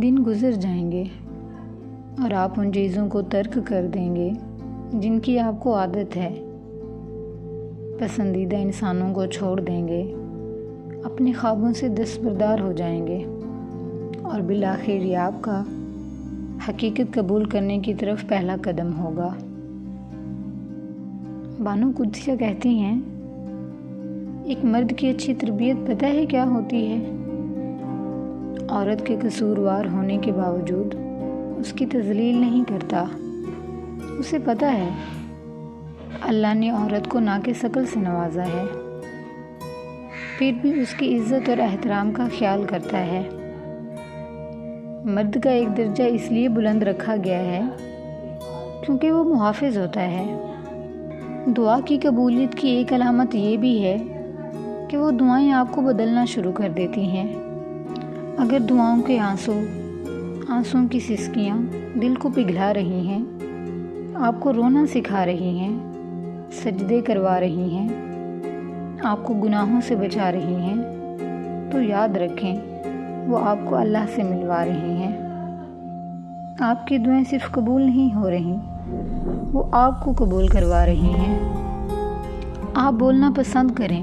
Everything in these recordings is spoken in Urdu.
دن گزر جائیں گے اور آپ ان چیزوں کو ترک کر دیں گے جن کی آپ کو عادت ہے، پسندیدہ انسانوں کو چھوڑ دیں گے، اپنے خوابوں سے دستبردار ہو جائیں گے اور بالآخر یہ آپ کا حقیقت قبول کرنے کی طرف پہلا قدم ہوگا۔ بانو قدسیہ کہتی ہیں، ایک مرد کی اچھی تربیت پتہ ہے کیا ہوتی ہے؟ عورت کے قصوروار ہونے کے باوجود اس کی تذلیل نہیں کرتا۔ اسے پتہ ہے اللہ نے عورت کو ناقص عقل سے نوازا ہے، پھر بھی اس کی عزت اور احترام کا خیال کرتا ہے۔ مرد کا ایک درجہ اس لیے بلند رکھا گیا ہے کیونکہ وہ محافظ ہوتا ہے۔ دعا کی قبولیت کی ایک علامت یہ بھی ہے کہ وہ دعائیں آپ کو بدلنا شروع کر دیتی ہیں۔ اگر دعاؤں کے آنسوں کی سسکیاں دل کو پگھلا رہی ہیں، آپ کو رونا سکھا رہی ہیں، سجدے کروا رہی ہیں، آپ کو گناہوں سے بچا رہی ہیں، تو یاد رکھیں وہ آپ کو اللہ سے ملوا رہی ہیں۔ آپ کی دعائیں صرف قبول نہیں ہو رہی، وہ آپ کو قبول کروا رہی ہیں۔ آپ بولنا پسند کریں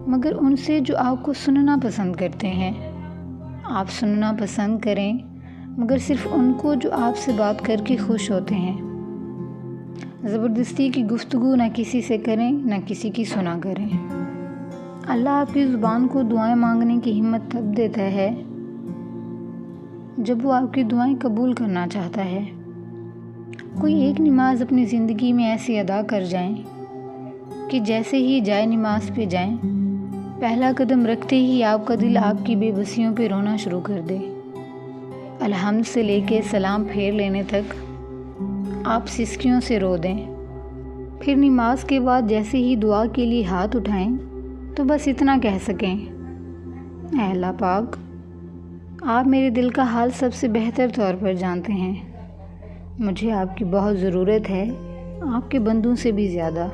مگر ان سے جو آپ کو سننا پسند کرتے ہیں۔ آپ سننا پسند کریں مگر صرف ان کو جو آپ سے بات کر کے خوش ہوتے ہیں۔ زبردستی کی گفتگو نہ کسی سے کریں نہ کسی کی سنا کریں۔ اللہ آپ کی زبان کو دعائیں مانگنے کی ہمت تب دیتا ہے جب وہ آپ کی دعائیں قبول کرنا چاہتا ہے۔ کوئی ایک نماز اپنی زندگی میں ایسی ادا کر جائیں کہ جیسے ہی جائے نماز پہ جائیں، پہلا قدم رکھتے ہی آپ کا دل آپ کی بے بسیوں پہ رونا شروع کر دے۔ الحمد سے لے کے سلام پھیر لینے تک آپ سسکیوں سے رو دیں۔ پھر نماز کے بعد جیسے ہی دعا کے لیے ہاتھ اٹھائیں تو بس اتنا کہہ سکیں، اے اللہ پاک، آپ میرے دل کا حال سب سے بہتر طور پر جانتے ہیں۔ مجھے آپ کی بہت ضرورت ہے، آپ کے بندوں سے بھی زیادہ۔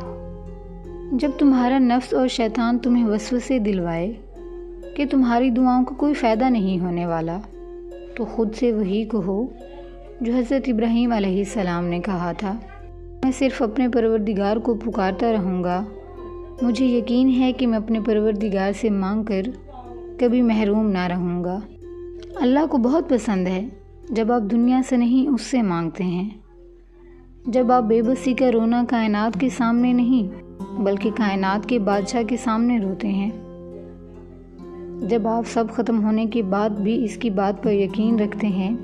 جب تمہارا نفس اور شیطان تمہیں وسوسے دلوائے کہ تمہاری دعاؤں کو کوئی فائدہ نہیں ہونے والا، تو خود سے وہی کہو جو حضرت ابراہیم علیہ السلام نے کہا تھا، میں صرف اپنے پروردگار کو پکارتا رہوں گا، مجھے یقین ہے کہ میں اپنے پروردگار سے مانگ کر کبھی محروم نہ رہوں گا۔ اللہ کو بہت پسند ہے جب آپ دنیا سے نہیں اس سے مانگتے ہیں، جب آپ بے بسی کا رونا کائنات کے سامنے نہیں بلکہ کائنات کے بادشاہ کے سامنے روتے ہیں، جب آپ سب ختم ہونے کے بعد بھی اس کی بات پر یقین رکھتے ہیں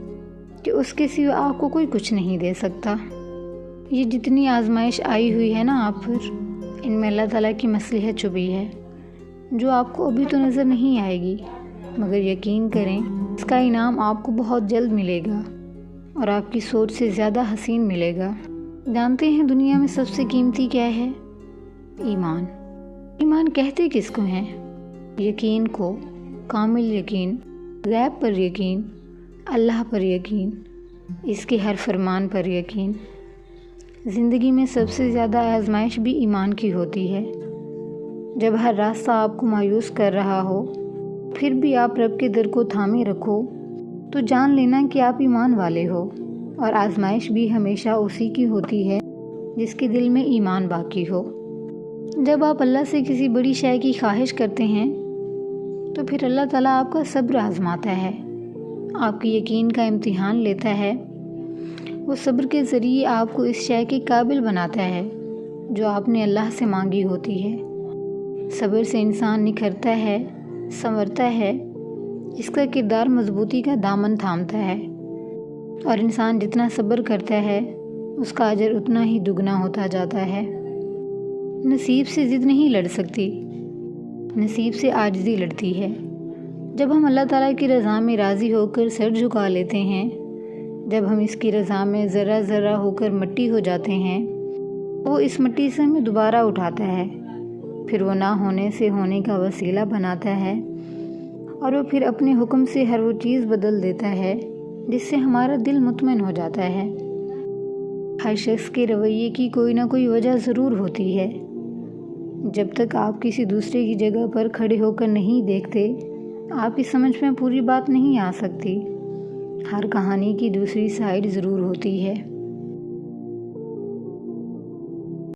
کہ اس کے سوا آپ کو کوئی کچھ نہیں دے سکتا۔ یہ جتنی آزمائش آئی ہوئی ہے نا آپ پر، ان میں اللہ تعالیٰ کی مصلحت چھپی ہے جو آپ کو ابھی تو نظر نہیں آئے گی، مگر یقین کریں اس کا انعام آپ کو بہت جلد ملے گا اور آپ کی سوچ سے زیادہ حسین ملے گا۔ جانتے ہیں دنیا میں سب سے قیمتی کیا ہے؟ ایمان۔ ایمان کہتے کس کو ہیں؟ یقین کو، کامل یقین، غیب پر یقین، اللہ پر یقین، اس کے ہر فرمان پر یقین۔ زندگی میں سب سے زیادہ آزمائش بھی ایمان کی ہوتی ہے۔ جب ہر راستہ آپ کو مایوس کر رہا ہو، پھر بھی آپ رب کے در کو تھامے رکھو، تو جان لینا کہ آپ ایمان والے ہو۔ اور آزمائش بھی ہمیشہ اسی کی ہوتی ہے جس کے دل میں ایمان باقی ہو۔ جب آپ اللہ سے کسی بڑی شے کی خواہش کرتے ہیں تو پھر اللہ تعالیٰ آپ کا صبر آزماتا ہے، آپ کی یقین کا امتحان لیتا ہے۔ وہ صبر کے ذریعے آپ کو اس شے کے قابل بناتا ہے جو آپ نے اللہ سے مانگی ہوتی ہے۔ صبر سے انسان نکھرتا ہے، سنورتا ہے، اس کا کردار مضبوطی کا دامن تھامتا ہے، اور انسان جتنا صبر کرتا ہے اس کا اجر اتنا ہی دگنا ہوتا جاتا ہے۔ نصیب سے ضد نہیں لڑ سکتی، نصیب سے عاجزی لڑتی ہے۔ جب ہم اللہ تعالیٰ کی رضا میں راضی ہو کر سر جھکا لیتے ہیں، جب ہم اس کی رضا میں ذرہ ذرہ ہو کر مٹی ہو جاتے ہیں، وہ اس مٹی سے ہمیں دوبارہ اٹھاتا ہے، پھر وہ نہ ہونے سے ہونے کا وسیلہ بناتا ہے، اور وہ پھر اپنے حکم سے ہر وہ چیز بدل دیتا ہے جس سے ہمارا دل مطمئن ہو جاتا ہے۔ ہر شخص کے رویے کی کوئی نہ کوئی وجہ ضرور ہوتی ہے۔ جب تک آپ کسی دوسرے کی جگہ پر کھڑے ہو کر نہیں دیکھتے، آپ کی سمجھ میں پوری بات نہیں آ سکتی۔ ہر کہانی کی دوسری سائڈ ضرور ہوتی ہے۔